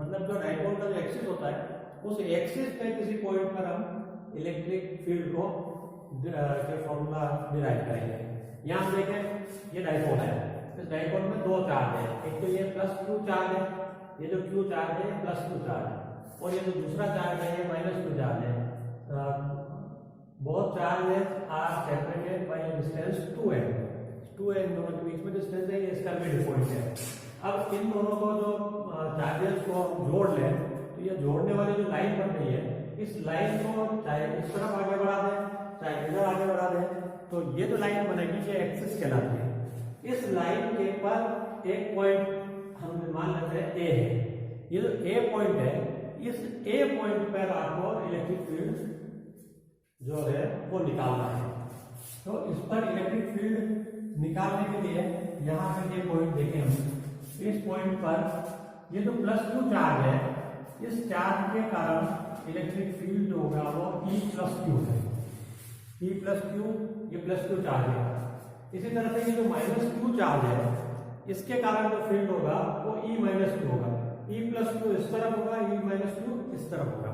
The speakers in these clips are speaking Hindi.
मतलब जो डाइपोल का जो एक्सिस होता है उस एक्सिस पे किसी पॉइंट पर हम इलेक्ट्रिक फील्ड को के फॉर्मूला डिराइव करेंगे। यहाँ हम देखें ये डाइपोल है, इस डाइपोल में दो चार्ज है, एक तो ये प्लस क्यू चार्ज है, ये जो क्यू चार्ज है प्लस क्यू चार्ज है, और ये जो दूसरा चार्ज है ये माइनस क्यू चार्ज है। Both charges are separated by distance 2n। 2n दोनों के बीच में डिस्टेंस है, ये इसका मिड पॉइंट है। अब इन दोनों को जो चार्जेस को जोड़ लें तो ये जोड़ने वाली जो लाइन बन रही है, इस लाइन को चाहे इस तरफ आगे बढ़ा दें चाहे इधर आगे बढ़ा दें, तो ये जो लाइन बनेगी ये एक्सिस कहलाती है। इस लाइन के पर एक पॉइंट हम मान लेते हैं ए है, ये जो ए पॉइंट है, इस ए पॉइंट पर आपको इलेक्ट्रिक फील्ड जो है वो निकालना है। तो इस पर इलेक्ट्रिक फील्ड निकालने के लिए यहाँ पे ये पॉइंट देखें हम, इस पॉइंट पर ये जो प्लस क्यू चार्ज है, इस चार्ज के कारण इलेक्ट्रिक फील्ड जो होगा वो E प्लस क्यू है। E प्लस क्यू, ये प्लस क्यू चार्ज है। इसी तरह से ये जो माइनस क्यू चार्ज है, इसके कारण जो फील्ड होगा वो E माइनस क्यू होगा। E प्लस क्यू इस तरफ होगा, E माइनस क्यू इस तरफ होगा।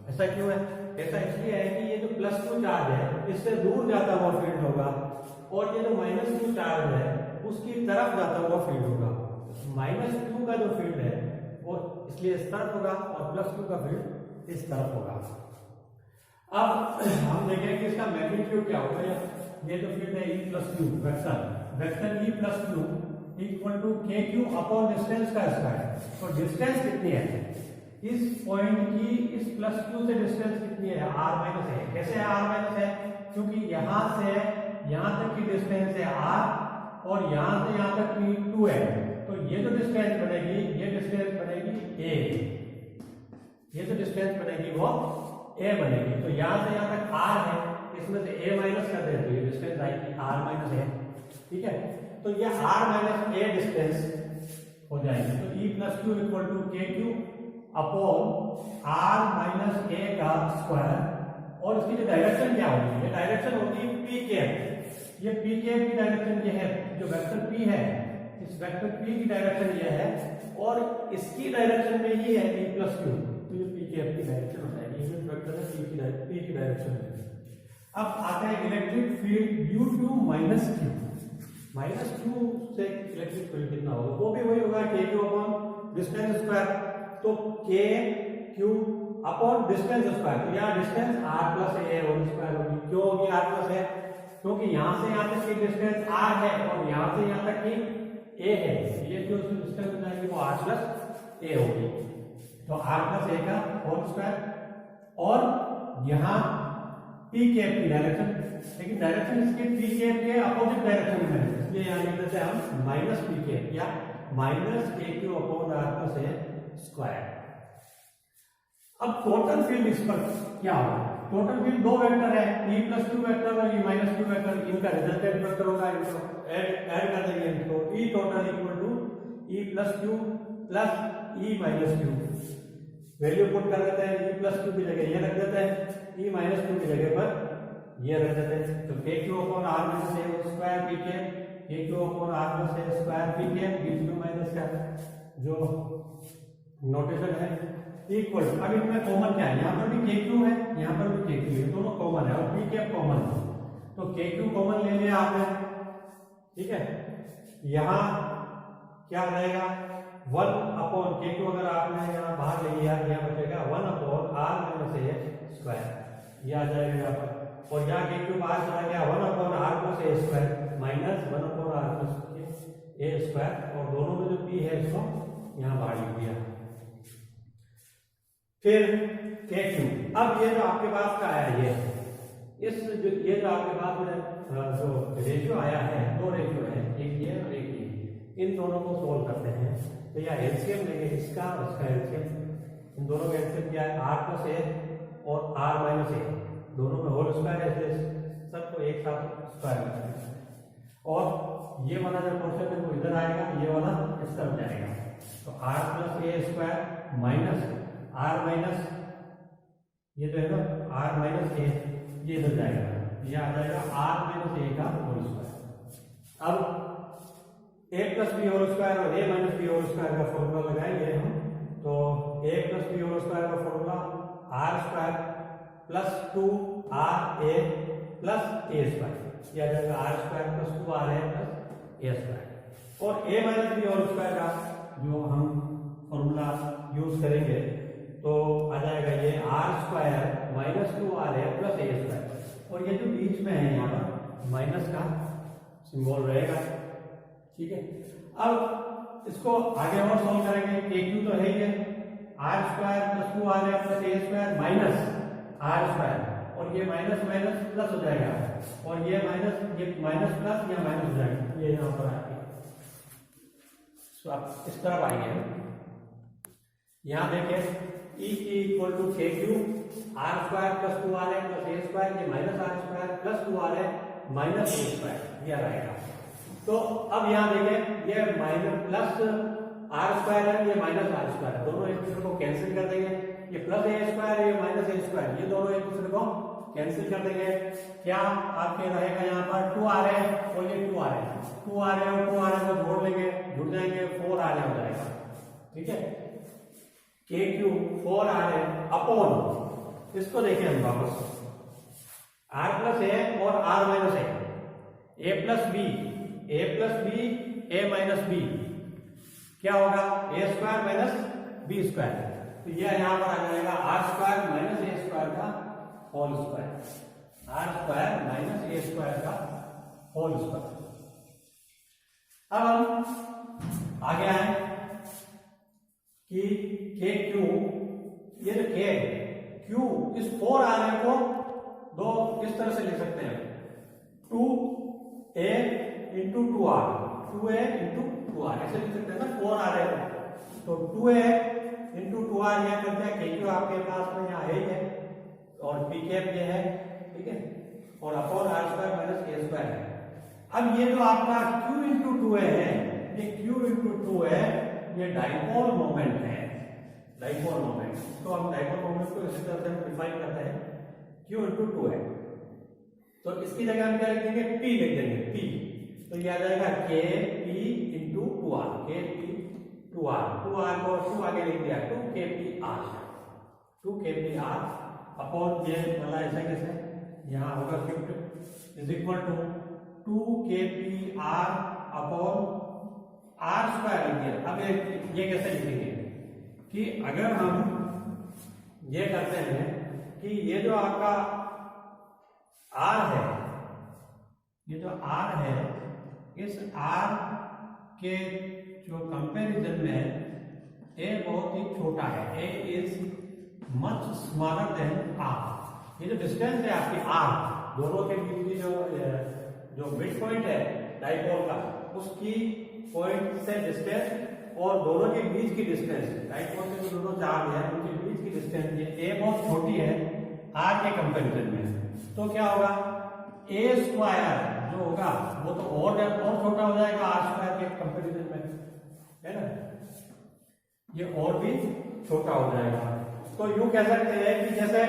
ऐसा क्यों है? ऐसा इसलिए है कि ये जो प्लस क्यू चार्ज है इससे दूर जाता हुआ फील्ड होगा, और ये जो माइनस क्यू चार्ज है उसकी तरफ जाता हुआ फील्ड होगा। माइनस क्यू का जो फील्ड है वो इसलिए इस तरफ होगा और प्लस क्यू का फील्ड इस तरफ होगा। अब हम देखें कि इसका मैग्नीट्यूड क्या होगा। ये जो फील्ड है E plus Q vector E plus Q equal to के क्यू अपॉन डिस्टेंस का स्क्वायर। तो डिस्टेंस कितनी है इस पॉइंट की, इस प्लस क्यू से डिस्टेंस कितनी है? r माइनस है। कैसे है r माइनस है? क्योंकि यहां से यहां तक की डिस्टेंस है r और यहां से यहां तक की 2 है। तो ये जो डिस्टेंस बनेगी ये डिस्टेंस बनेगी a, ये जो डिस्टेंस बनेगी वो a बनेगी। तो यहां से यहां तक r है, इसमें से a माइनस कर देते हैं, डिस्टेंस आएगी r माइनस a। ठीक है, तो ये r माइनस a डिस्टेंस हो जाएगी। तो E plus Q equal to के Q upon r minus a का स्क्वायर। और इसकी जो डायरेक्शन क्या होगी? ये डायरेक्शन होगी p कैप। ये p कैप की डायरेक्शन ये है, जो वेक्टर p है इस वेक्टर p की डायरेक्शन ये है, और इसकी डायरेक्शन में ये है E प्लस क्यू। तो ये p कैप की डायरेक्शन हो जाएगी, ये वेक्टर है p की डायरेक्शन है। अब आते हैं electric field due to minus Q. Minus Q से इलेक्ट्रिक फील्ड कितना होगा? वो भी वही होगा के क्यू अपॉन डिस्टेंस स्क्वायर। तो के क्यू अपॉन डिस्टेंस स्क्वायर, तो यहाँ distance r plus a whole square होगी। क्यों होगी r प्लस a? क्योंकि यहाँ से यहाँ तक की डिस्टेंस r है और यहाँ से यहाँ तक की a है, ये जो डिस्टेंस हो जाएगी वो r प्लस a होगी। तो r प्लस a का होल स्क्वायर। और यहाँ p कैप की डायरेक्शन, लेकिन डायरेक्शन इसके p कैप के अपोजिट डायरेक्शन में है, इसलिए यहाँ लिख देते हैं हम माइनस p कैप या माइनस के Q upon r plus a square. अब टोटल फील्ड इस पर क्या होगा? टोटल फील्ड दो वेक्टर है, E प्लस क्यू वेक्टर और E माइनस क्यू वेक्टर, इनका रिजल्टेंट वेक्टर होगा, इनको ऐड कर देंगे। इनको E total equal to E plus Q plus E minus Q. Value put कर देते हैं, E प्लस क्यू की जगह ये रख देते हैं, E माइनस क्यू की जगह पर ये रख देते हैं। तो के Q upon r minus a square P के, के Q upon r plus a square P के, बीच में माइनस का जो नोटेशन है इक्वल। अब इनमें कॉमन क्या है? यहाँ पर भी के क्यू है, यहाँ पर भी के क्यू है, दोनों कॉमन है और पी कैप कॉमन है। तो के क्यू कॉमन ले लिया आपने, ठीक है। यहाँ क्या रहेगा? 1 अपॉन के क्यू अगर आपने यहाँ बाहर ले लिया, यहाँ बचेगा 1 upon r minus a square, ये आ जाएगा यहाँ पर। और यहाँ के क्यू बाहर चला गया, 1 upon r plus a square minus 1 upon r plus a square, और दोनों में जो p है इसको यहाँ बाहर लिख दिया। फिर के क्यू, अब ये जो आपके पास का आया ये ये जो आपके पास में जो रेशियो आया है, दो रेशियो है, एक ये और एक ये, इन दोनों को सोल्व करते हैं। तो यह एलसीएम लेंगे, इसका और इसका एलसीएम, इन दोनों का एलसीएम क्या है? r प्लस a और r माइनस a, दोनों में होल स्क्वायर है, सबको एक साथ स्क्वायर करेंगे। और ये वाला जो पोर्शन है वो इधर आएगा, ये वाला इस तरफ जाएगा। तो r plus a square minus r minus ये जो है ना r माइनस a, ये इधर जाएगा, ये आ जाएगा r माइनस a का होल स्क्वायर। अब a plus B whole square और a minus B whole square का फॉर्मूला लगाएंगे हम। तो a R square plus 2RA plus A square, या जाएगा R square plus 2RA plus A square, और A minus B whole square का जो हम फॉर्मूला यूज करेंगे तो आ जाएगा ये R square minus 2RA plus A square, और ये जो बीच में है यहाँ पर माइनस का सिंबल रहेगा। ठीक है, अब इसको आगे और सॉल्व करेंगे। KQ तो है ही है, R square plus 2RA plus A square minus R square, और ये माइनस माइनस प्लस हो जाएगा, और ये माइनस प्लस या माइनस हो जाएगा, ये यहाँ पर आएगा। तो आप इस तरफ आएंगे, यहाँ देखिए E equal to KQ R square plus 2RA plus A square, ये minus R square plus 2RA minus A square, यह रहेगा। तो अब यहाँ देखें ये माइनस प्लस आर स्क्वायर है, ये माइनस आर स्क्वायर, दोनों एक दूसरे को कैंसिल कर देंगे, ये प्लस A स्क्वायर है, ये माइनस A स्क्वायर, ये दोनों एक दूसरे को कैंसिल कर देंगे। क्या आपके रहेगा यहाँ पर 2RA और ये 2RA और 2RA को जोड़ लेंगे, जुड़ जाएंगे, 4RA हो जाएगा। ठीक है, KQ 4RA अपॉन, इसको देखिए हम वापस, R प्लस A और R minus A plus B A minus B, क्या होगा A square minus B square, तो यह यहाँ पर आ जाएगा R square minus A square का whole square, R square minus A square का होल स्क्वायर। अब हम आगे आए कि KQ, ये जो K Q, इस 4RA को दो किस तरह से लिख सकते हैं, 2A into 2R, 2A into 2R ऐसे लिख सकते हैं ना 4RA को, तो 2A इंटू 2R यह करते हैं, KQ आपके पास में यहाँ है ही है, और P कैप ये है, ठीक है, और upon R square minus A square है। अब ये जो आपका Q इंटू 2A है, ये Q इंटू 2 है, ये डाइपोल मोमेंट है, डाइपोल मोमेंट, तो हम डाइपोल मोमेंट को इसी तरह से डिफाइन करते हैं, Q इंटू 2 है, तो इसकी जगह हम क्या लिख देंगे, P लिख देंगे, P, तो ये आ जाएगा KP into 2R, KP 2R को 2 आगे लिख दिया, 2KPR अपॉन ये वाला ऐसा कैसे यहाँ होगा, shift is equal to 2KPR upon R square लिख दिया। अब ये कैसे लिखेंगे कि अगर हम ये करते हैं कि ये जो आपका R है, ये जो R है, इस R के जो कंपैरिजन में A बहुत ही छोटा है, A is much smaller than R। ये जो डिस्टेंस है आपकी R, दोनों के बीच की जो मिड पॉइंट है डाइपोल का, उसकी पॉइंट से डिस्टेंस और दोनों के बीच की डिस्टेंस, डाइपोल के जो दोनों चार्ज है उनके बीच की डिस्टेंस, ये A बहुत छोटी है R के कंपैरिजन में, तो क्या होगा, A स्क्वायर जो होगा वो तो और छोटा हो जाएगा R स्क्वायर के कंपैरिजन में, है ना, ये और भी छोटा हो जाएगा। तो यूं कह सकते हैं कि जैसे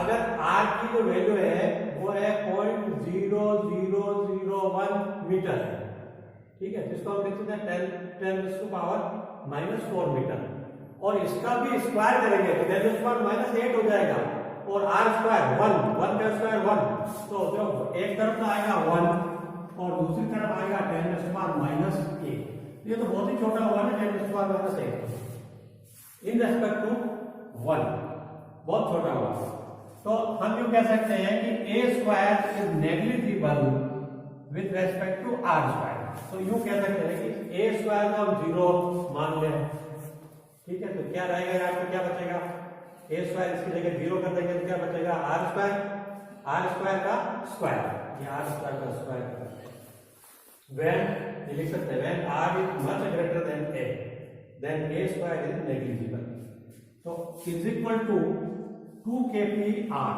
अगर R की जो वैल्यू है वो है 0.0001 मीटर, ठीक है, जिसको हम लिख सकते हैं 10⁻⁻⁴ मीटर, और इसका भी स्क्वायर करेंगे तो 10⁻⁻8 हो जाएगा, और R स्क्वायर 1 का स्क्वायर 1, तो जो एक तरफ तो आएगा 1 और दूसरी तरफ आएगा 10⁻⁻8, ये तो बहुत ही छोटा होगा ना 10⁻⁻8 इन रेस्पेक्ट टू 1, बहुत छोटा होगा। तो हम यूं कह सकते हैं कि A square is negligible with respect to R square, तो यूं कह सकते हैं कि A स्क्वायर को हम 0 मान लें, ठीक है, तो क्या रहेगा यहाँ पे, क्या बचेगा, A स्क्वायर इसकी जगह 0 कर देंगे तो क्या बचेगा, R स्क्वायर का स्क्वायर, ये R स्क्वायर का स्क्वायर, व्हेन लिख सकते हैं when R is much greater than A, then A square is negligible, तो is equal to 2KPR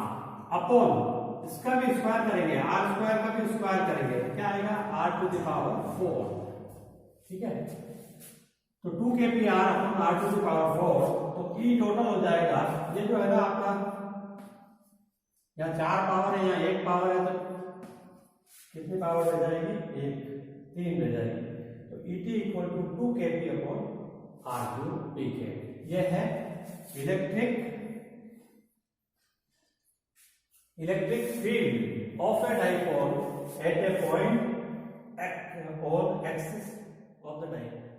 upon इसका भी स्क्वायर करेंगे, R स्क्वायर का भी स्क्वायर करेंगे, तो क्या आएगा, R⁴, ठीक है, तो 2KPR अपॉन R⁴, तो E टोटल हो जाएगा, ये जो है ना आपका यहाँ 4 पावर है, यहाँ 1 पावर है, तो कितनी पावर रह जाएगी, 3 रह जाएगी, तो ET equal to 2KP upon R⁵ यह है electric electric field of a dipole at A point on axis of the dipole.